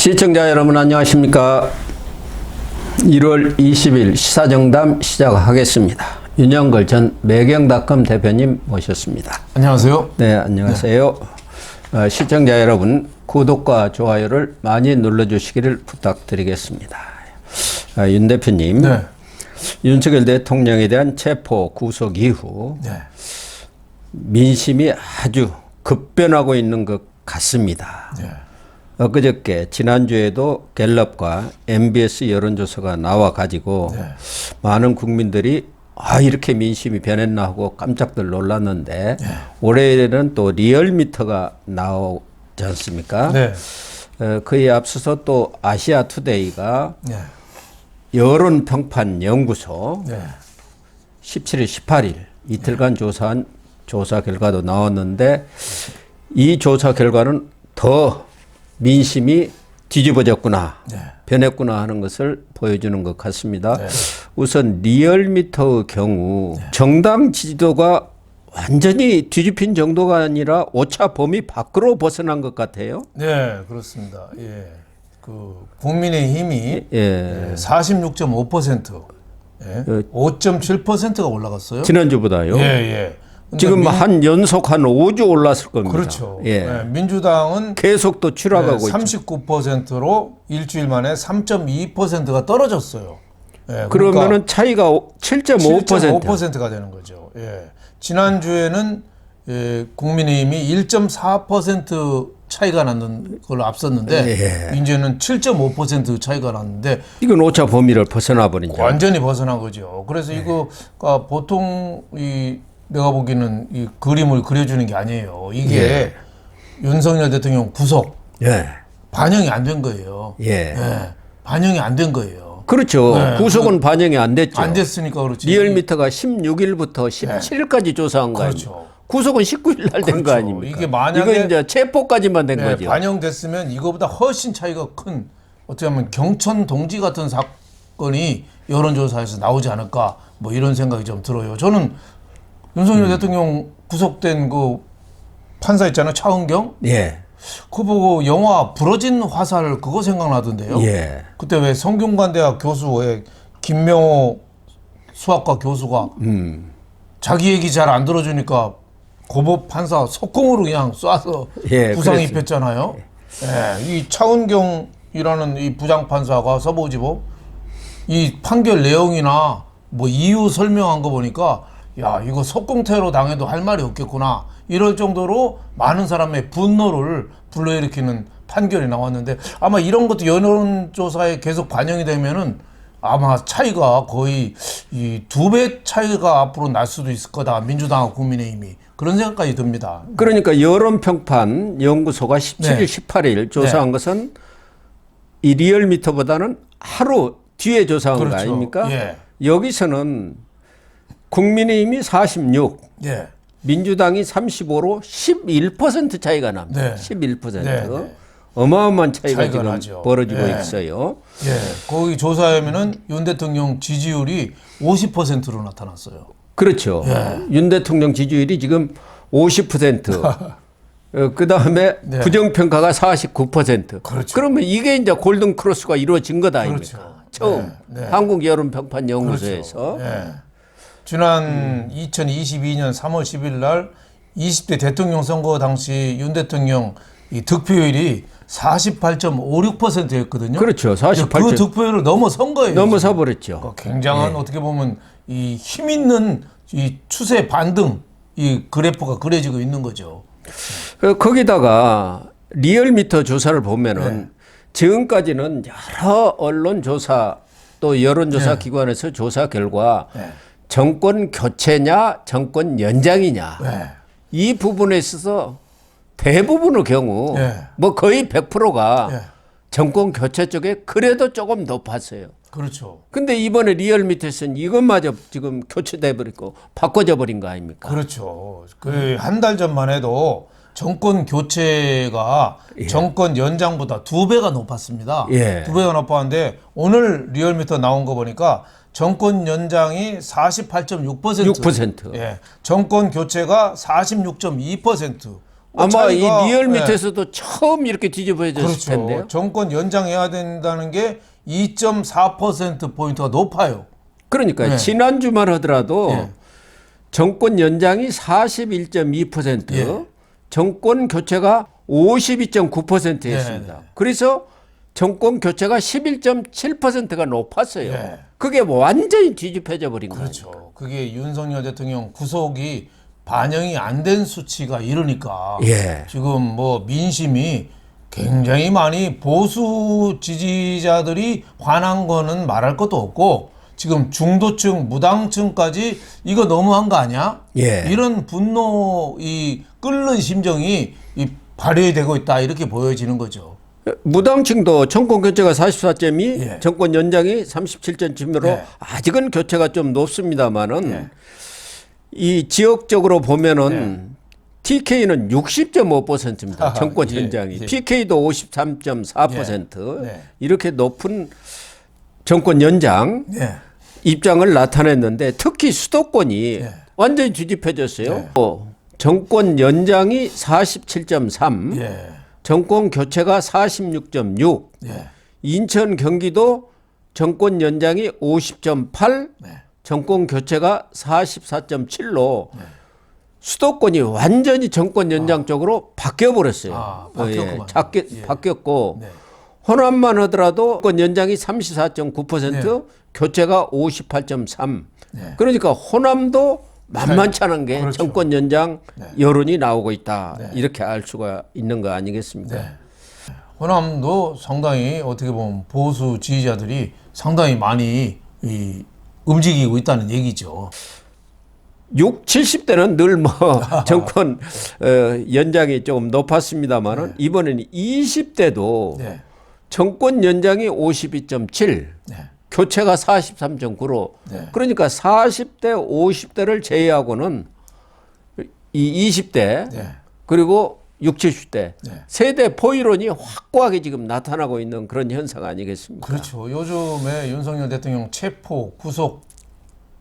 시청자 여러분 안녕하십니까. 1월 20일 시사정담 시작하겠습니다. 윤영걸 전 매경닷컴 대표님 모셨습니다. 안녕하세요. 네, 안녕하세요. 시청자 여러분 구독과 좋아요를 많이 눌러주시기를 부탁드리겠습니다. 윤 대표님, 네. 윤석열 대통령에 대한 체포 구속 이후 네. 민심이 아주 급변하고 있는 것 같습니다. 네. 엊그저께 지난주에도 갤럽과 MBS 여론조사가 나와 가지고 네. 많은 국민들이 이렇게 민심이 변했나 하고 깜짝들 놀랐는데 네. 올해는 또 리얼미터가 나오지 않습니까? 네. 그에 앞서서 또 아시아투데이가 네. 여론평판연구소 네. 17일, 18일 이틀간 조사한 조사 결과도 나왔는데 이 조사 결과는 더 민심이 뒤집어졌구나, 네. 변했구나 하는 것을 보여주는 것 같습니다. 네. 우선 리얼미터의 경우 정당 지지도가 완전히 뒤집힌 정도가 아니라 오차 범위 밖으로 벗어난 것 같아요. 네, 그렇습니다. 예. 그 국민의힘이 예. 46.5%, 예. 5.7%가 올라갔어요. 지난주보다요. 예, 예. 근데 지금 한 연속 한 5주 올랐을 겁니다. 그렇죠. 예. 네, 민주당은 계속 또 추락하고 있죠. 39%로 일주일 만에 3.2%가 떨어졌어요. 예, 그러면은 차이가 7.5%. 7.5%가 되는 거죠. 예. 지난주에는 국민의힘이 1.4% 차이가 나는 걸로 앞섰는데 이제는 7.5% 차이가 났는데 이건 오차 범위를 벗어나 버린 죠. 완전히 벗어난 거죠. 그래서 이거가 보통 내가 보기에는 이 그림을 그려주는 게 아니에요. 이게 윤석열 대통령 구속 반영이 안 된 거예요. 반영이 안 된 거예요. 그렇죠. 구속은 반영이 안 됐죠. 안 됐으니까 그렇지. 리얼미터가 16일부터 17일까지 조사한 거예요. 그렇죠. 구속은 19일 날 된 거 아닙니까? 이게 만약에 이거 이제 체포까지만 된 거죠. 반영됐으면 이거보다 훨씬 차이가 큰 어떻게 하면 경천 동지 같은 사건이 여론조사에서 나오지 않을까 뭐 이런 생각이 좀 들어요. 저는 윤석열 대통령 구속된 그 판사 있잖아요. 차은경. 그거 보고 영화 부러진 화살 그거 생각나던데요. 그때 왜 성균관대학 교수의 김명호 수학과 교수가 자기 얘기 잘 안 들어주니까 고법 판사 석궁으로 그냥 쏴서 부상 입혔잖아요. 이 차은경이라는 이 부장 판사가 서부지법 이 판결 내용이나 뭐 이유 설명한 거 보니까 야 이거 석궁태로 당해도 할 말이 없겠구나 이럴 정도로 많은 사람의 분노를 불러일으키는 판결이 나왔는데 아마 이런 것도 여론조사에 계속 반영이 되면은 아마 차이가 거의 이 2배 차이가 앞으로 날 수도 있을 거다. 민주당하고 국민의힘이. 그런 생각까지 듭니다. 그러니까 여론평판 연구소가 17일, 18일 조사한 것은 이 리얼미터보다는 하루 뒤에 조사한 거 아닙니까? 여기서는 국민의힘이 46, 민주당이 35로 11% 차이가 납니다. 11%. 어마어마한 차이가 지금 나죠. 벌어지고 있어요. 거기 조사하면은 윤 대통령 지지율이 50%로 나타났어요. 그렇죠. 윤 대통령 지지율이 지금 50%. 그 다음에 부정평가가 49%. 그렇죠. 그러면 이게 이제 골든 크로스가 이루어진 거다 아닙니까? 처음 한국 여론평판 연구소에서. 지난 2022년 3월 10일 날 20대 대통령 선거 당시 윤 대통령 이 득표율이 48.56%였거든요. 그렇죠. 48. 그 득표율을 넘어선 거예요. 넘어서 버렸죠. 굉장한 어떻게 보면 이 힘 있는 이 추세 반등 이 그래프가 그려지고 있는 거죠. 거기다가 리얼미터 조사를 보면은 지금까지는 여러 언론 조사 또 여론조사 기관에서 조사 결과 정권 교체냐 정권 연장이냐 이 부분에 있어서 대부분의 경우 뭐 거의 100%가 정권 교체 쪽에 그래도 조금 높았어요. 그렇죠. 근데 이번에 리얼미터에서는 이것마저 지금 교체돼 버리고 바꿔져 버린 거 아닙니까? 그렇죠. 그 한 달 전만 해도 정권 교체가 정권 연장보다 2배가 높았습니다. 2배가 높았는데 오늘 리얼미터 나온 거 보니까 정권 연장이 48.6%, 6%. 정권 교체가 46.2%. 아마 이 차이가, 리얼미터에서도 처음 이렇게 뒤집어졌을 그렇죠. 텐데요. 정권 연장해야 된다는 게 2.4%포인트가 높아요. 그러니까 네. 지난주만 하더라도 예. 정권 연장이 41.2%, 예. 정권 교체가 52.9%였습니다. 네. 그래서 정권 교체가 11.7%가 높았어요. 예. 그게 완전히 뒤집혀져 버린 거죠. 그렇죠. 그게 윤석열 대통령 구속이 반영이 안 된 수치가 이러니까 예. 지금 뭐 민심이 굉장히 많이 보수 지지자들이 화난 거는 말할 것도 없고 지금 중도층, 무당층까지 이거 너무한 거 아니야? 예. 이런 분노, 이 끓는 심정이 발휘되고 있다 이렇게 보여지는 거죠. 무당층도 정권 교체가 44.2, 예. 정권 연장이 37.7으로 예. 아직은 교체가 좀 높습니다만은 예. 이 지역적으로 보면은 예. TK는 60.5%입니다. 아하, 정권 예, 연장이. 예. PK도 53.4%. 예. 네. 이렇게 높은 정권 연장 네. 입장을 나타냈는데 특히 수도권이 예. 완전히 뒤집혀졌어요. 네. 정권 연장이 47.3, 예. 정권 교체가 46.6, 예. 인천 경기도 정권 연장이 50.8, 네. 정권 교체가 44.7로 수도권이 완전히 정권 연장 쪽으로 바뀌어 버렸어요. 바뀌었구만. 예. 바뀌었고 네. 호남만 하더라도 정권 연장이 34.9%, 교체가 58.3. 네. 그러니까 호남도 만만치 않은 게 그렇죠. 정권 연장 여론이 나오고 있다. 네. 이렇게 알 수가 있는 거 아니겠습니까? 네. 호남도 상당히 어떻게 보면 보수 지지자들이 상당히 많이 움직이고 있다는 얘기죠. 6, 70대는 늘 뭐 정권 연장이 조금 높았습니다만은 이번에는 20대도 네. 정권 연장이 52.7, 네. 교체가 43.9로 네. 그러니까 40대, 50대를 제외하고는 이 20대 네. 그리고 6, 70대 네. 세대 포이론이 확고하게 지금 나타나고 있는 그런 현상 아니겠습니까? 그렇죠. 요즘에 윤석열 대통령 체포, 구속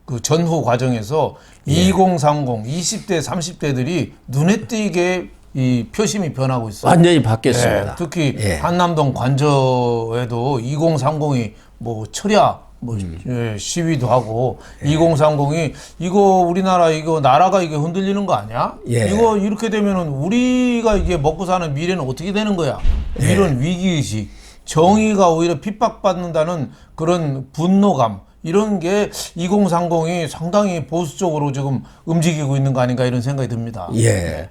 그 전후 과정에서 2030, 20대, 30대들이 눈에 띄게 이 표심이 변하고 있어요. 완전히 바뀌었습니다. 네, 특히 예. 한남동 관저에도 2030이 뭐 철야 뭐 시위도 하고 2030이 이거 우리나라 이거 나라가 이게 흔들리는 거 아니야? 예. 이거 이렇게 되면은 우리가 이게 먹고 사는 미래는 어떻게 되는 거야? 이런 위기의식, 정의가 오히려 핍박받는다는 그런 분노감 이런 게 2030이 상당히 보수적으로 지금 움직이고 있는 거 아닌가 이런 생각이 듭니다. 예.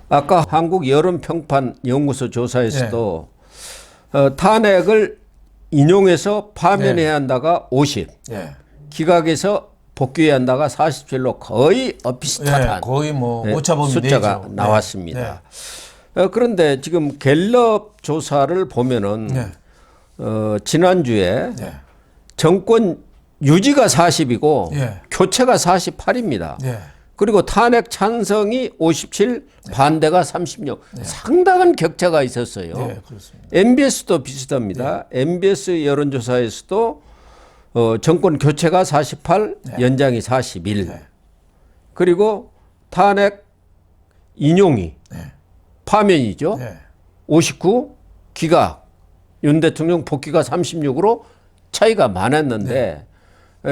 아까 한국 여론평판 연구소 조사에서도 탄핵을 인용해서 파면해야 한다가 50, 예. 기각해서 복귀해야 한다가 47로 거의 비슷하다. 예, 거의 뭐 오차범위 숫자가 내죠. 나왔습니다. 네. 그런데 지금 갤럽 조사를 보면은 네. 지난주에 네. 정권 유지가 40이고 예. 교체가 48입니다. 네. 그리고 탄핵 찬성이 57, 반대가 36. 상당한 격차가 있었어요. 네, 그렇습니다. MBS도 비슷합니다. MBS 여론조사에서도 정권 교체가 48, 연장이 41. 그리고 탄핵 인용이 파면이죠. 네. 59, 기각, 윤 대통령 복귀가 36으로 차이가 많았는데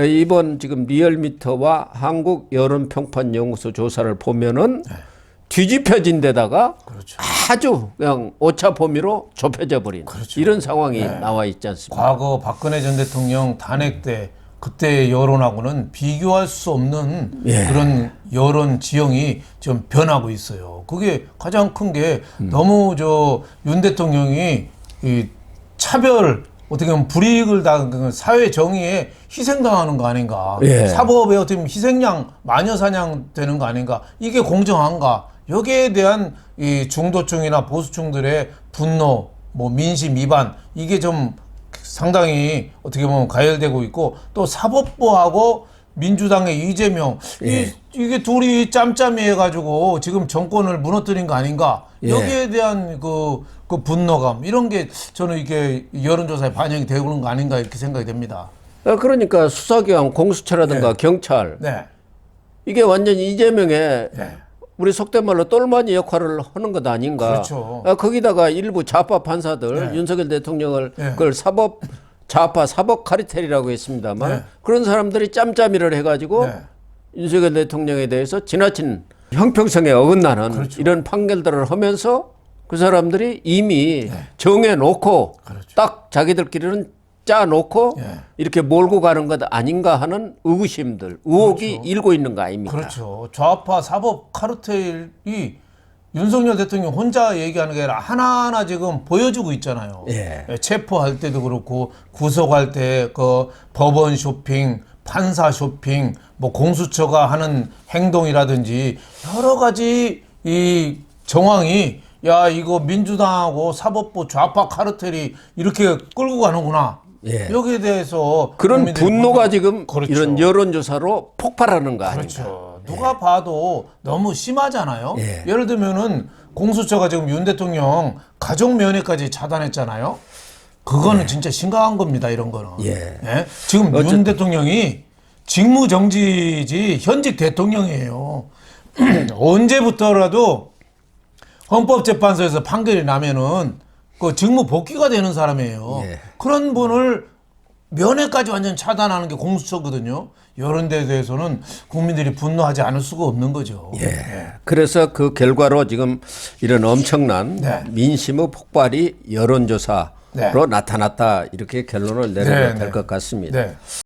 이번 지금 리얼미터와 한국 여론평판연구소 조사를 보면은 뒤집혀진 데다가 그렇죠. 아주 그냥 오차 범위로 좁혀져 버린 그렇죠. 이런 상황이 나와 있지 않습니까? 과거 박근혜 전 대통령 탄핵 때 그때 여론하고는 비교할 수 없는 그런 여론 지형이 좀 변하고 있어요. 그게 가장 큰 게 너무 윤 대통령이 이 차별 어떻게 보면 불이익을 당한 사회 정의에 희생당하는 거 아닌가. 예. 사법에 어떻게 보면 희생양 마녀 사냥 되는 거 아닌가. 이게 공정한가. 여기에 대한 이 중도층이나 보수층들의 분노, 뭐 민심 위반 이게 좀 상당히 어떻게 보면 가열되고 있고 또 사법부하고 민주당의 이재명 이게 둘이 짬짬이 해가지고 지금 정권을 무너뜨린 거 아닌가 여기에 대한 그 분노감 이런 게 저는 이게 여론조사에 반영이 되는 거 아닌가 이렇게 생각이 됩니다. 그러니까 수사기관 공수처라든가 경찰 네. 이게 완전히 이재명의 우리 속된 말로 똘마니 역할을 하는 것 아닌가. 그렇죠. 거기다가 일부 좌파 판사들 네. 윤석열 대통령을 네. 그걸 좌파 사법 카르텔이라고 했습니다만 네. 그런 사람들이 짬짬이를 해가지고 네. 윤석열 대통령에 대해서 지나친 형평성에 어긋나는 그렇죠. 이런 판결들을 하면서 그 사람들이 이미 네. 정해놓고 그렇죠. 딱 자기들끼리는 짜놓고 네. 이렇게 몰고 가는 것 아닌가 하는 의구심들, 의혹이 일고 있는 거 아닙니까? 그렇죠. 좌파 사법 카르텔이 윤석열 대통령 혼자 얘기하는 게 아니라 하나하나 지금 보여주고 있잖아요. 예. 체포할 때도 그렇고 구속할 때 그 법원 쇼핑, 판사 쇼핑, 뭐 공수처가 하는 행동이라든지 여러 가지 이 정황이 야 이거 민주당하고 사법부 좌파 카르텔이 이렇게 끌고 가는구나. 예. 여기에 대해서 그런 국민들이 분노가 지금 그렇죠. 이런 여론조사로 폭발하는 거 아닙니까? 그렇죠. 누가 봐도 너무 심하잖아요. 예. 예를 들면은 공수처가 지금 윤 대통령 가족 면회까지 차단했잖아요. 그거는 진짜 심각한 겁니다. 이런 거는. 예. 예? 지금 윤 대통령이 직무정지지 현직 대통령이에요. 언제부터라도 헌법재판소에서 판결이 나면은 그 직무 복귀가 되는 사람이에요. 예. 그런 분을 면회까지 완전 차단하는 게 공수처거든요. 이런 데에 대해서는 국민들이 분노하지 않을 수가 없는 거죠. 예. 그래서 그 결과로 지금 이런 엄청난 네. 민심의 폭발이 여론조사로 네. 나타났다 이렇게 결론을 내려야 네, 될 네. 것 같습니다. 네.